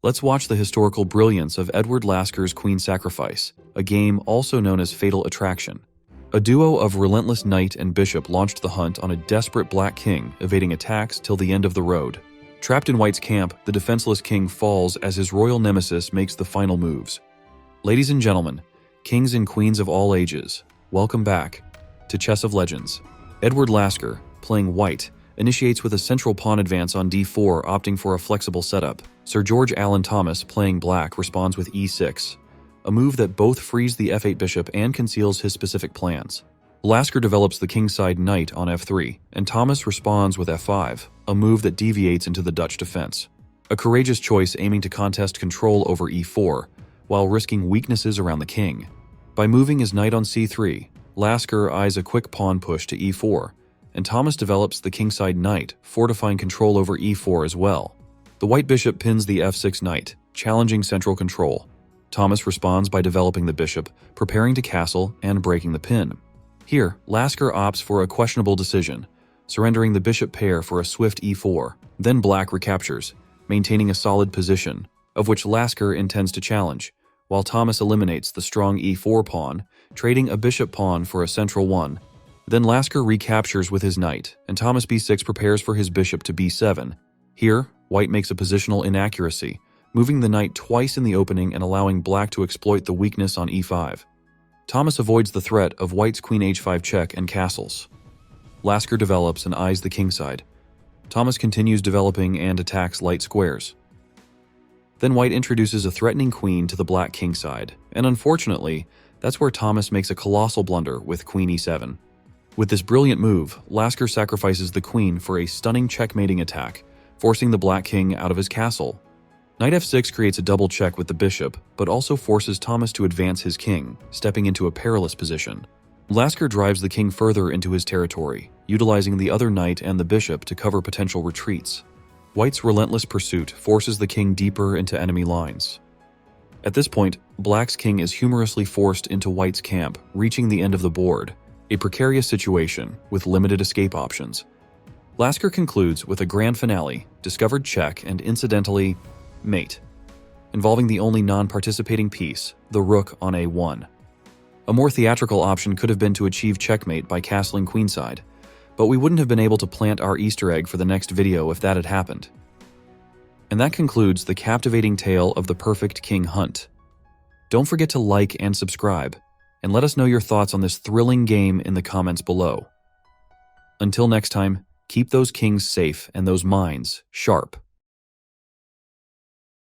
Let's watch the historical brilliance of Edward Lasker's Queen Sacrifice, a game also known as Fatal Attraction. A duo of relentless knight and bishop launched the hunt on a desperate black king, evading attacks till the end of the road. Trapped in white's camp, the defenseless king falls as his royal nemesis makes the final moves. Ladies and gentlemen, kings and queens of all ages, welcome back to Chess of Legends. Edward Lasker, playing white, initiates with a central pawn advance on d4, opting for a flexible setup. Sir George Allen Thomas, playing black, responds with e6, a move that both frees the f8 bishop and conceals his specific plans. Lasker develops the kingside knight on f3, and Thomas responds with f5, a move that deviates into the Dutch defense. A courageous choice aiming to contest control over e4, while risking weaknesses around the king. By moving his knight on c3, Lasker eyes a quick pawn push to e4, and Thomas develops the kingside knight, fortifying control over e4 as well. The white bishop pins the f6 knight, challenging central control. Thomas responds by developing the bishop, preparing to castle, and breaking the pin. Here, Lasker opts for a questionable decision, surrendering the bishop pair for a swift e4. Then black recaptures, maintaining a solid position, of which Lasker intends to challenge, while Thomas eliminates the strong e4 pawn, trading a bishop pawn for a central one. Then Lasker recaptures with his knight, and Thomas b6 prepares for his bishop to b7. Here, white makes a positional inaccuracy, moving the knight twice in the opening and allowing black to exploit the weakness on e5. Thomas avoids the threat of white's queen h5 check and castles. Lasker develops and eyes the kingside. Thomas continues developing and attacks light squares. Then white introduces a threatening queen to the black kingside, and unfortunately, that's where Thomas makes a colossal blunder with queen e7. With this brilliant move, Lasker sacrifices the queen for a stunning checkmating attack, forcing the black king out of his castle. Knight f6 creates a double check with the bishop, but also forces Thomas to advance his king, stepping into a perilous position. Lasker drives the king further into his territory, utilizing the other knight and the bishop to cover potential retreats. White's relentless pursuit forces the king deeper into enemy lines. At this point, black's king is humorously forced into white's camp, reaching the end of the board, a precarious situation with limited escape options. Lasker concludes with a grand finale, discovered check, and incidentally, mate, involving the only non-participating piece, the rook on a1. A more theatrical option could have been to achieve checkmate by castling queenside, but we wouldn't have been able to plant our Easter egg for the next video if that had happened. And that concludes the captivating tale of the perfect king hunt. Don't forget to like and subscribe, and let us know your thoughts on this thrilling game in the comments below. Until next time, keep those kings safe and those minds sharp.